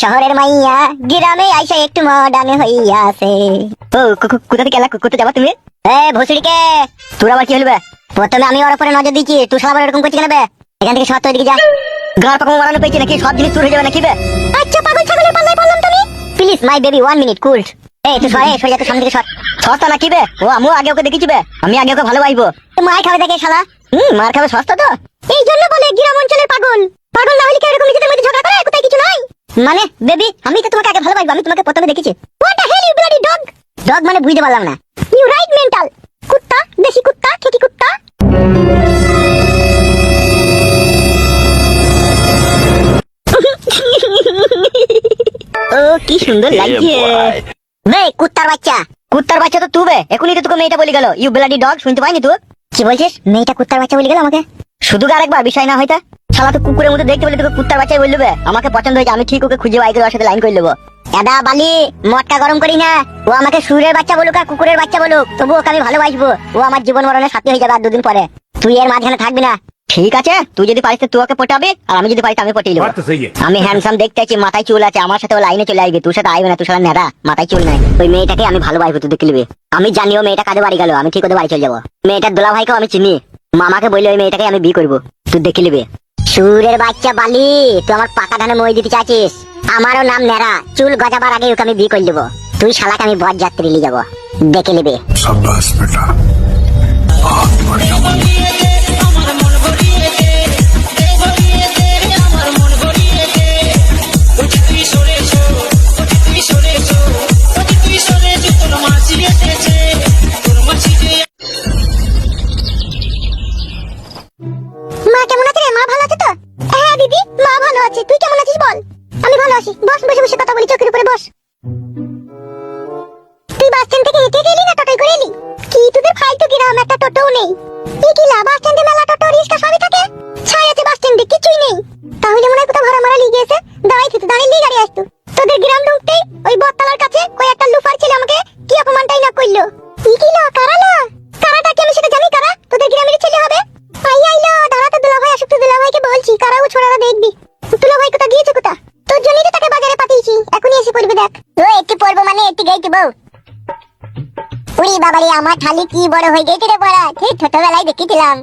শহরের মাইয়া গ্রামে আইসা একটু মডার্ন হইয়াছে। ও কোথা থেকে এলা, কোথায় যাবা তুমি? ভুসড়িকে তোর আবার কি হলবে? প্রথমে আমি ওর উপরে নজর দিচ্ছি, তুই শালা এরকম করছিস কেন বে? এখান থেকে সব তো এদিকে যা। গাড় পাকা মারানো পেয়েছি নাকি? সব জিনিস চুর হয়ে যাবে নাকি বে? আচ্ছা পাগল ছাগলের পাল্লায় পড়লাম তুমি। প্লিজ মাই বেবি 1 মিনিট কুল। তুই সরে যা, তো সামনে থেকে সর। সস্তা নাকি বে? ও আমিও আগে ওকে দেখেছি বে, আমি আগে ওকে ভালোবাসবো। মার খাবে দেখে শালা। মার খাবে সস্তা তো, এই জন্য বলে গ্রাম অঞ্চলের পাগল। পাগল না হলে কি এরকম নিজেদের মধ্যে ঝগড়া করে? কোথায় কিছু নাই মানে বেবি, আমি তো তোমাকে আগে ভালোবাসবো, আমি তোমাকে প্রথমে দেখেছি। What the hell you bloody dog? Dog মানে বুঝতে পারলাম না। You right mental. কুত্তা, দেশি কুত্তা, ঠিকই কুত্তা। ও কি সুন্দর লাগছে বে, কুত্তার বাচ্চা। কুত্তার বাচ্চা তো তুই বে, এখনই তো তোকে মেয়েটা বলে গেল ইউ ব্লাডি ডগ, শুনতে পাইনি তুই? কি বলছিস? মেয়েটা কুত্তার বাচ্চা বলে গেল আমাকে? শুধু আরেকবার বিষয় না হইতা শালা তো কুকুরের মতো দেখতে বলে তোকে কুত্তার বাচ্চাই বললো বে। আমাকে পছন্দ হয়েছে, আমি ঠিক ওকে খুঁজে বাইকের সাথে লাইন করে নেবো। দাদা বালি মটকা গরম করি না। ও আমাকে সুরের বাচ্চা বলুক আর কুকুরের বাচ্চা বলুক, তবু ওকে আমি ভালোবাসবো। ও আমার জীবন মরণের সাথী হয়ে যাবে আর 2 দিন পরে। তুই এর মাঝখানে থাকবি না, ঠিক আছে? তুই যদি পারিস তুই ওকে পটাবি, আর আমি যদি পারি আমি পটিয়ে নেবো। আমি হ্যান্ডসাম দেখতে আছি, মাথায় চুল আছে, আমার সাথে ও লাইনে চলে আসবে। তোর সাথে আইবে না, তুই সাথে নেড়া মাথায় চুল নাই। ওই মেয়েটাকে আমি ভালোবাসবো, তুই দেখে নিবি। আমি জানি ও মেয়েটা কাজে বাড়ি গেল, আমি ঠিক ওদের বাড়ি চলে যাবো। মেয়েটার দোলা ভাইকেও আমি চিনি, মামাকে বললে ওই মেয়েটাকে আমি বিয়ে করবো, তুই দেখে নিবি। সুরের বাচ্চা বালি, তুই আমার পাকা ধানে মই দিতে চাচ্ছিস? আমারও নাম নেড়া, চুল গজাবার আগে ওকে আমি বিয়ে করে দেবো। তুই শালাকে আমি বর যাত্রী নিয়ে যাবো, দেখে নিবি। शाबाश बेटा, बहुत बढ़िया। মা কেমন আছে রে? মা ভালো আছে তো? হ্যাঁ দিদি, মা ভালো আছে। তুই কেমন আছিস বল? আমি ভালো আছি। বস, বসে বসে কথা বলি, চোখের উপরে বস। তুই বাস স্ট্যান্ড থেকে হেঁটে গেলি না টোটোয় করে এলি? কি তোদের ফালতু গ্রাম, একটা টোটোও নেই। এই কি লা, বাস স্ট্যান্ডে মেলা টোটো রিক্সা সবই থাকে, ছাই আছে বাস স্ট্যান্ডে কিছুই নেই। তাহলে মনে হয় কোথাও ভাড়া মারা লিয়ে গেছে, দাঁড়াই থেকে দাঁড়িয়ে গাড়ি আসতো। তোদের গ্রাম ঢুকতেই ওই বটতলার কাছে ওই একটা লুফার ছেলে আমাকে কি অপমানটাই না করলো। কি কি লা, কারা লা? কারাটা কি আমি সেটা জানি? কারা তোদের গ্রামের ছেলে হবে? আইলো দাঁড়াতে, দুলা ভাই আসুক তো দুলা ভাইকে বলছি, কারা ও ছোড়ারা দেখবি। দুলা ভাই কোথা গিয়েছে? কোথা? তোর জন্যই তো তাকে বাজারে পাঠিয়েছি, এখনই এসে পড়বে দেখ। ও একটু পড়বো মানে একটু গাইতে বউ। উড়ি বাবারে, আমার থালি কি বড় হয়ে গেছে রে বড়া, সেই ছোটবেলায় দেখেছিলাম।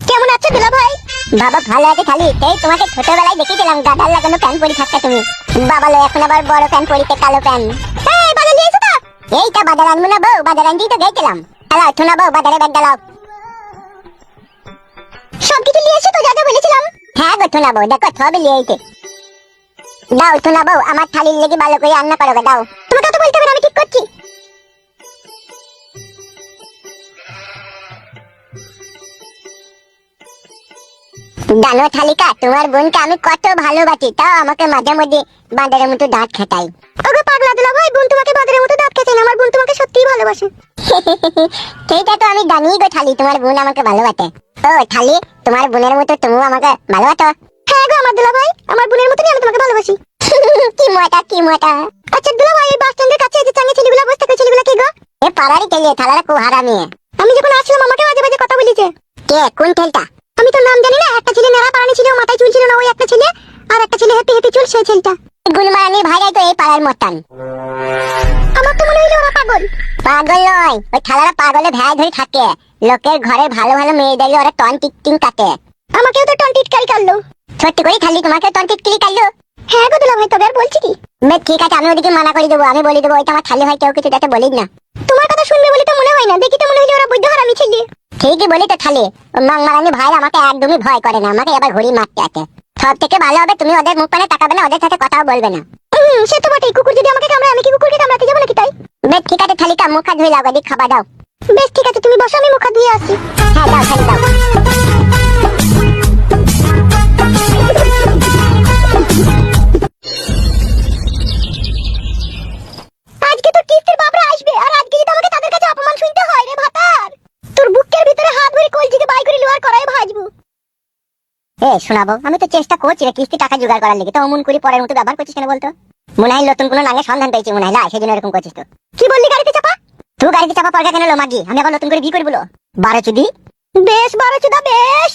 কেমন আছো দুলা ভাই? বাবা ভালো আছে থালি, সেই তোমাকে ছোটবেলায় দেখেছিলাম গাদার লাগানো প্যান্ট পরে থাকতে তুমি। বাবা লো এখন আবার বড় প্যান্ট পরিতে কালো প্যান্ট। এই বাজার নিয়েছো তো? এইটা বাজার আনবো না বউ, বাজার আনতেই তো গেছিলাম। হ্যালো শোনা বউ, বাজারে ব্যাগ ডালাও। সবকিছু নিয়ে এসে তো যা যা বলেছিলাম? হ্যাঁ গো শোনা বউ, দেখো সবই নিয়ে এসে দাও। শোনা বউ আমার থালির লেগে ভালো করে রান্না করো, দাও। তোমাকে তো বলতে হবে, আমি ঠিক করছি। জানো থালিকা, তোমার বোনকে আমি কত ভালোবাসি, তাও আমাকে মাঝে মধ্যে বাঁদরের মতো দাঁত খেটাই। ওগো পাগলা দুলা ভাই, বোন তোমাকে বাঁদরের মতো দাঁত খেটায় না, আমার বোন তোমাকে সত্যিই ভালোবাসে। সেইটা তো আমি জানি গো থালি, তোমার বোন আমাকে ভালোবাসে। ও থালি, তোমার বোনের মতো তুমিও আমাকে ভালোবাসো? হ্যাঁ গো আমার দুলা ভাই, আমার বোনের মতনই আমি তোমাকে ভালোবাসি। কি মজা কি মজা। আচ্ছা দুলা ভাই, এই বাস স্ট্যান্ডের কাছে যে চাঙ্গে ছেলেগুলো বসে থাকে, ছেলেগুলো কি গো? এ পাড়ারই ছেলে, থালারা খুব হারামি। আমি যখন আসলাম আমাকে বাজে বাজে কথা বলেছে। কে, কোন ছেলেটা? আমি তো নাম জানি না। একটা ছেলে নেড়া পারানি ছিল, মাথায় চুল ছিল না, ওই একটা ছেলে। আর একটা ছেলে হেপি হেপি চুল, সেই ছেলেটা। গুলমারানির ভাইরাই তো এই পাড়ার মতান। আমার তো মনে হইলো ওরা পাগল। পাগল নয়, ওই থালারা পাগলে ভ্যায় ধরে থাকে। লোকের ঘরে ভালো ভালো মেয়ে দেখলে ওরা টন টিকটিং কাটে। আমাকেও তো টন টিটকারি কাটলো। সত্যি করে থালি, তোমাকে টন টিটকারি কাটলো? হ্যাঁ গো দুলা ভাই, তবে আর বলছি কি? ঠিক আছে, আমি ওদিকে মানা করে দেবো, আমি বলে দেবো ওইটা আমার থালি ভাই, কেউ কিছু যাতে বলিস না। তোমার কথা শুনবে বলে তো মনে হয় না, দেখি তো মনে হইলো ওরা বৈধ হারামি ছেলে। ঠিকই বলি তো থালি, মাংমারানি ভাই আমাকে একদমই ভয় করে না, আমাকে এবার ঘুরি মারতে আছে। সব থেকে ভালো হবে তুমি ওদের মুখ পানে তাকাবে না, ওদের সাথে কথাও বলবে না। সে তো বটেই, কুকুর যদি আমাকে কামড়ায় আমি কি কুকুরকে কামড়াতে যাবো নাকি তাই? বেশ ঠিক আছে থালিকা, মুখ হাত ধুয়ে লাও, এদিক খাবার দাও। বেশ ঠিক আছে, তুমি বসো, আমি মুখ হাত ধুয়ে আসি। হ্যাঁ দাও থালি দাও। আজকে তো কিস্তির বাবরা আসবে, আর আজকে যদি আমাকে তাদের কাছে অপমান শুনতে হয় রে ভাতার, তোর বুকের ভিতরে হাত ভরে কলজিকে বাই করে লোয়ার করাই ভাজবো। শোনাবো, আমি তো চেষ্টা করছি রে কিস্তি টাকা জোগাড় করার লেগে, তো অমন করে পরের মতো ব্যবহার করছিস কেন বলতো? মনে হয় নতুন কোনো নাঙ্গে সন্ধান পেয়েছি মনে হয়, না সেজন্য এরকম করছিস। তো কি বললি গাড়িতে চাপা? তুই গাড়িতে চাপা পড়া কেন লো মাগি? আমি আবার নতুন করে বিয়ে করবো? 12 চুদি। বেশ 12 চুদা বেশ,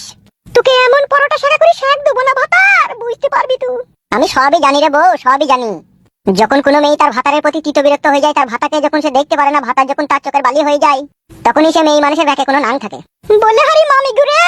তোকে এমন পরোটা সারা করে শাক দেবো না ভাতার, বুঝতে পারবি তুই। আমি সবই জানি রে বউ, সবই জানি। যখন কোনো মেয়ে তার ভাতারের প্রতি তীত বিরক্ত হয়ে যায়, তার ভাতাকে যখন সে দেখতে পারে না, ভাতার যখন তার চোখের বালি হয়ে যায়, তখনই সে মেয়ে মানুষের ব্যাকে কোনো নাম থাকে। বলে হারি মামি গুরে।